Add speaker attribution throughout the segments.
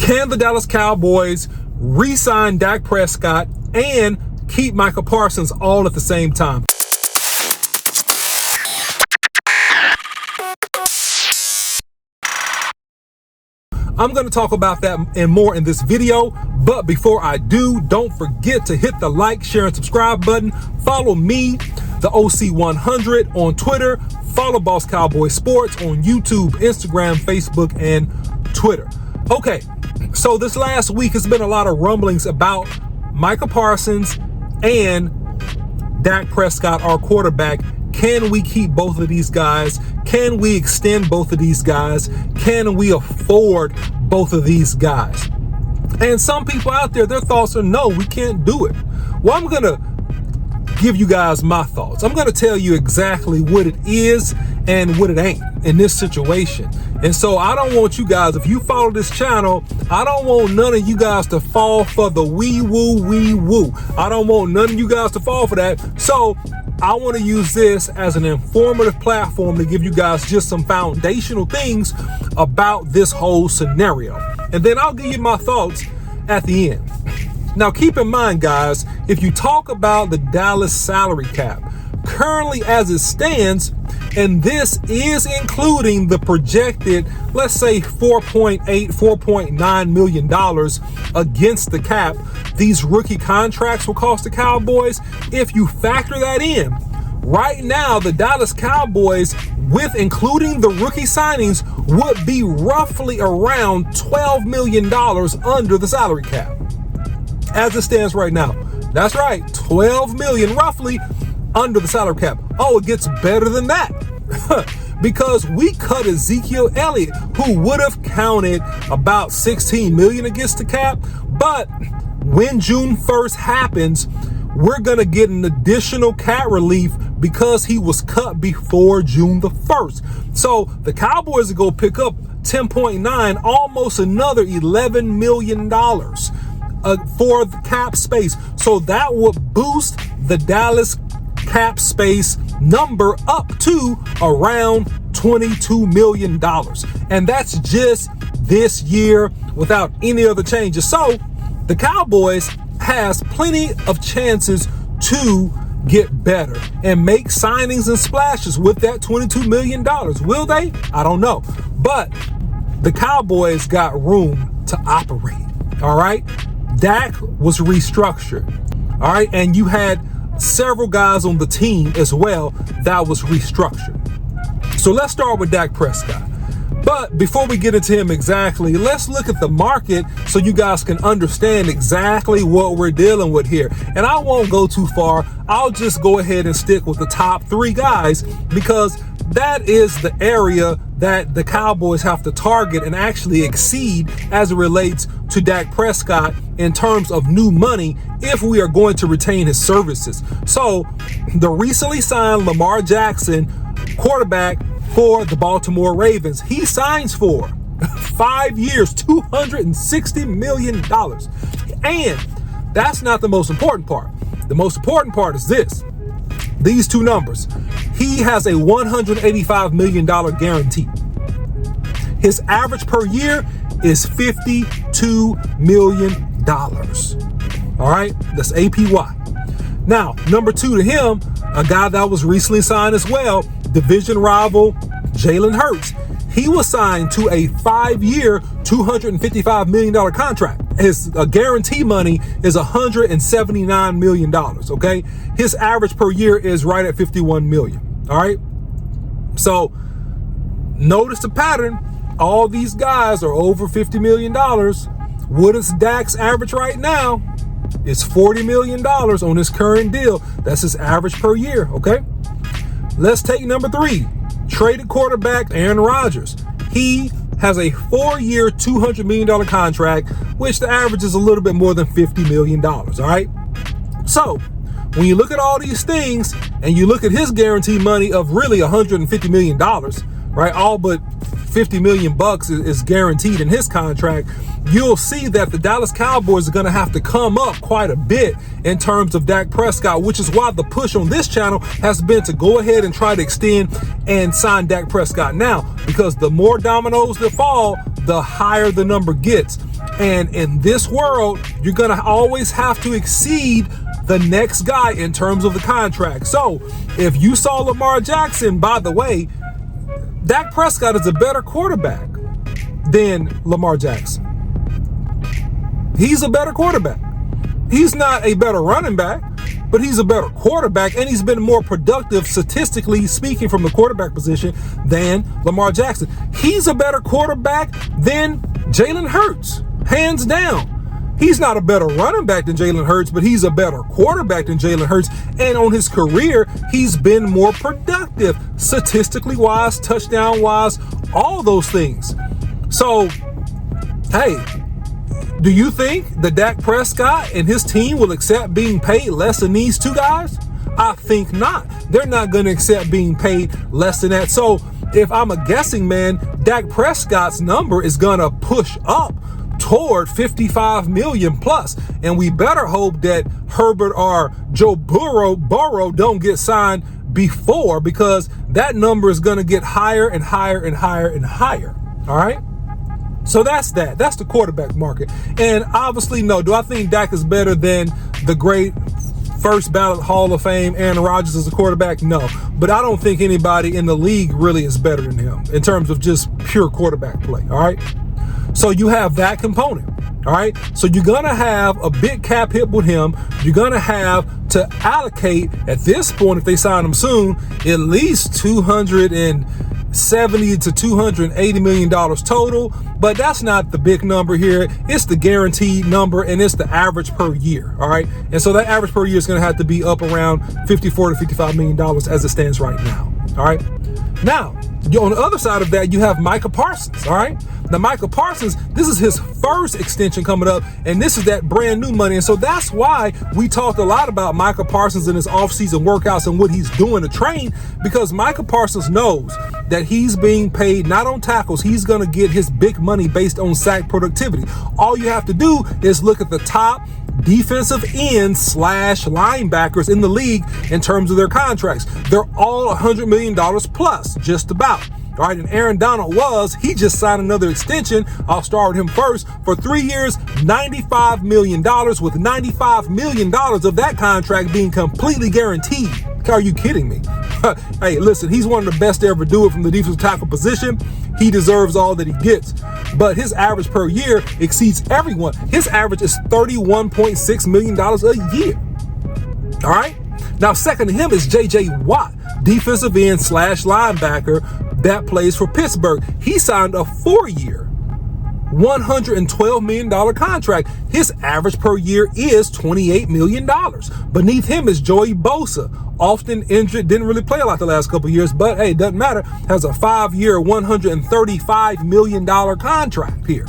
Speaker 1: Can the Dallas Cowboys re-sign Dak Prescott and keep Micah Parsons all at the same time? I'm going to talk about that and more in this video, but before I do, don't forget to hit the like, share, and subscribe button. Follow me, the OC100, on Twitter. Follow Boss Cowboy Sports on YouTube, Instagram, Facebook, and Twitter. Okay, so this last week has been a lot of rumblings about Micah Parsons and Dak Prescott, our quarterback. Can we keep both of these guys? Can we extend both of these guys? Can we afford both of these guys? And some people out there, their thoughts are no, we can't do it. Well, I'm going to give you guys my thoughts. I'm going to tell you exactly what it is and what it ain't in this situation. And so I don't want you guys, if you follow this channel, I don't want none of you guys to fall for the wee woo. I don't want none of you guys to fall for that. So I want to use this as an informative platform to give you guys just some foundational things about this whole scenario. And then I'll give you my thoughts at the end. Now, keep in mind, guys, if you talk about the Dallas salary cap, currently as it stands, and this is including the projected, let's say $4.9 million against the cap, these rookie contracts will cost the Cowboys. If you factor that in, right now, the Dallas Cowboys, with including the rookie signings, would be roughly around $12 million under the salary cap. As it stands right now. That's right, 12 million roughly under the salary cap. Oh, it gets better than that. Because we cut Ezekiel Elliott, who would have counted about 16 million against the cap. But when June 1st happens, we're going to get an additional cap relief because he was cut before June the 1st. So the Cowboys are going to pick up 10.9, almost another $11 million. For the cap space. So that would boost the Dallas cap space number up to around $22 million. And that's just this year without any other changes. So the Cowboys has plenty of chances to get better and make signings and splashes with that $22 million. Will they? I don't know. But the Cowboys got room to operate. All right. Dak was restructured, all right? And you had several guys on the team as well that was restructured. So let's start with Dak Prescott. But before we get into him exactly, let's look at the market so you guys can understand exactly what we're dealing with here. And I won't go too far. I'll just go ahead and stick with the top three guys because that is the area that the Cowboys have to target and actually exceed as it relates to Dak Prescott in terms of new money if we are going to retain his services. So the recently signed Lamar Jackson, quarterback for the Baltimore Ravens, he signs for 5 years, $260 million. And that's not the most important part. The most important part is this. These two numbers. He has a $185 million guarantee. His average per year is $52 million. All right, that's APY. Now, number two to him, a guy that was recently signed as well, division rival Jalen Hurts. He was signed to a 5-year, $255 million contract. His guarantee money is $179 million, okay? His average per year is right at $51 million, all right? So notice the pattern. All these guys are over $50 million. What is Dak's average right now? It's $40 million on his current deal. That's his average per year, okay? Let's take number three. Traded quarterback Aaron Rodgers. He has a 4-year, $200 million contract, which the average is a little bit more than $50 million, all right? So when you look at all these things and you look at his guarantee money of really $150 million, right? All but 50 million bucks is guaranteed in his contract. You'll see that the Dallas Cowboys are going to have to come up quite a bit in terms of Dak Prescott, which is why the push on this channel has been to go ahead and try to extend and sign Dak Prescott now, because the more dominoes that fall, the higher the number gets. And in this world, you're going to always have to exceed the next guy in terms of the contract. So if you saw Lamar Jackson, by the way, Dak Prescott is a better quarterback than Lamar Jackson. He's a better quarterback. He's not a better running back, but he's a better quarterback, and he's been more productive, statistically speaking, from the quarterback position than Lamar Jackson. He's a better quarterback than Jalen Hurts, hands down. He's not a better running back than Jalen Hurts, but he's a better quarterback than Jalen Hurts. And on his career, he's been more productive, statistically wise, touchdown wise, all those things. So, hey, do you think that Dak Prescott and his team will accept being paid less than these two guys? I think not. They're not going to accept being paid less than that. So if I'm a guessing man, Dak Prescott's number is going to push up toward 55 million plus. And we better hope that Herbert or Joe Burrow don't get signed before, because that number is going to get higher and higher and higher and higher. All right. So that's that. That's the quarterback market. And obviously, no, do I think Dak is better than the great first ballot Hall of Fame Aaron Rodgers as a quarterback? No. But I don't think anybody in the league really is better than him in terms of just pure quarterback play. All right. So you have that component. All right. So you're going to have a big cap hit with him. You're going to have to allocate at this point, if they sign him soon, at least $270 to $280 million total. But that's not the big number here. It's the guaranteed number, and it's the average per year. All right. And so that average per year is going to have to be up around $54 to $55 million as it stands right now. All right. Now, on the other side of that, you have Micah Parsons. All right. Now, Micah Parsons, this is his first extension coming up, and this is that brand new money. And so that's why we talked a lot about Micah Parsons and his offseason workouts and what he's doing to train, because Micah Parsons knows that he's being paid not on tackles. He's going to get his big money based on sack productivity. All you have to do is look at the top defensive end / linebackers in the league in terms of their contracts. They're all $100 million plus, just about. All right, and Aaron Donald he just signed another extension. I'll start with him first for 3 years, $95 million, with $95 million of that contract being completely guaranteed. Are you kidding me? Hey, listen, he's one of the best to ever do it from the defensive tackle position. He deserves all that he gets. But his average per year exceeds everyone. His average is $31.6 million a year. All right? Now, second to him is J.J. Watt, defensive end / linebacker that plays for Pittsburgh. He signed a 4-year, $112 million contract. His average per year is $28 million. Beneath him is Joey Bosa, often injured, didn't really play a lot the last couple of years, but hey, doesn't matter. Has a 5-year, $135 million contract here.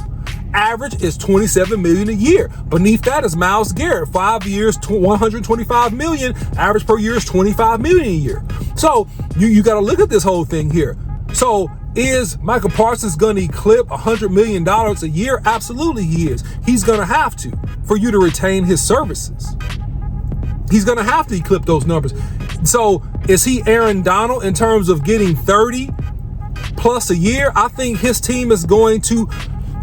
Speaker 1: Average is $27 million a year. Beneath that is Myles Garrett, 5 years, $125 million. Average per year is $25 million a year. So you got to look at this whole thing here. So is Micah Parsons going to eclipse $100 million a year? Absolutely he is. He's going to have to, for you to retain his services. He's going to have to eclipse those numbers. So is he Aaron Donald in terms of getting 30 plus a year? I think his team is going to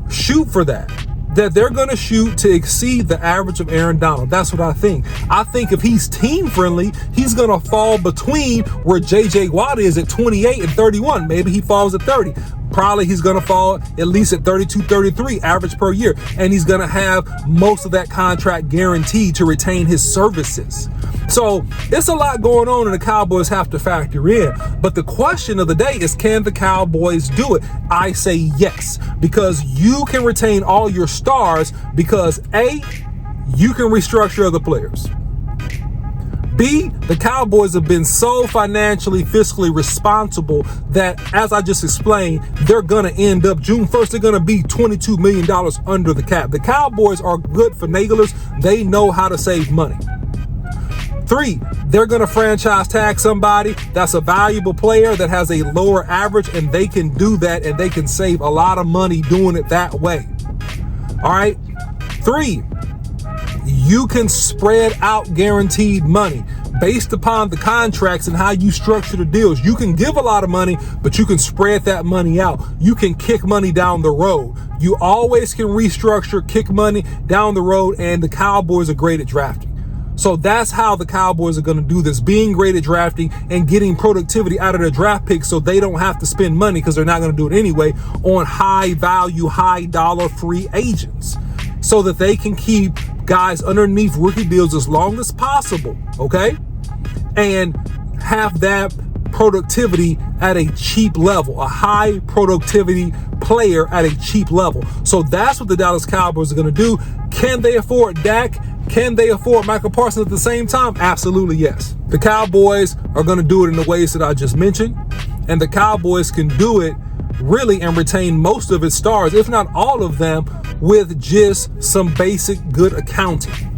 Speaker 1: shoot for that they're going to shoot to exceed the average of Aaron Donald. That's what I think. I think if he's team friendly, he's going to fall between where J.J. Watt is at 28 and 31. Maybe he falls at 30. Probably he's going to fall at least at 32, 33 average per year. And he's going to have most of that contract guaranteed to retain his services. So it's a lot going on, and the Cowboys have to factor in. But the question of the day is, can the Cowboys do it? I say yes, because you can retain all your stars because A, you can restructure other players. B, the Cowboys have been so financially, fiscally responsible that, as I just explained, they're going to end up June 1st, they're going to be $22 million under the cap. The Cowboys are good finaglers. They know how to save money. 3, they're going to franchise tag somebody that's a valuable player that has a lower average, and they can do that, and they can save a lot of money doing it that way. All right. 3, you can spread out guaranteed money based upon the contracts and how you structure the deals. You can give a lot of money, but you can spread that money out. You can kick money down the road. You always can restructure, kick money down the road, and the Cowboys are great at drafting. So that's how the Cowboys are going to do this, being great at drafting and getting productivity out of their draft picks so they don't have to spend money, because they're not going to do it anyway, on high value, high dollar free agents, so that they can keep guys underneath rookie deals as long as possible, okay? And have that productivity at a cheap level, a high productivity player at a cheap level. So that's what the Dallas Cowboys are going to do. Can they afford Dak? Can they afford Micah Parsons at the same time? Absolutely yes. The Cowboys are going to do it in the ways that I just mentioned, and the Cowboys can do it really and retain most of its stars, if not all of them, with just some basic good accounting.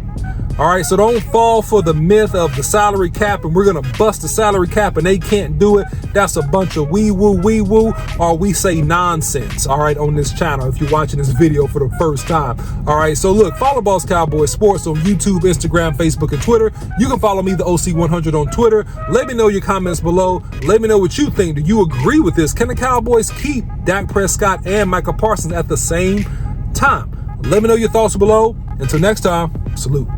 Speaker 1: All right, so don't fall for the myth of the salary cap and we're going to bust the salary cap and they can't do it. That's a bunch of wee woo, or we say nonsense, all right, on this channel if you're watching this video for the first time. All right, so look, follow Boss Cowboy Sports on YouTube, Instagram, Facebook, and Twitter. You can follow me, the OC100, on Twitter. Let me know your comments below. Let me know what you think. Do you agree with this? Can the Cowboys keep Dak Prescott and Micah Parsons at the same time? Let me know your thoughts below. Until next time, salute.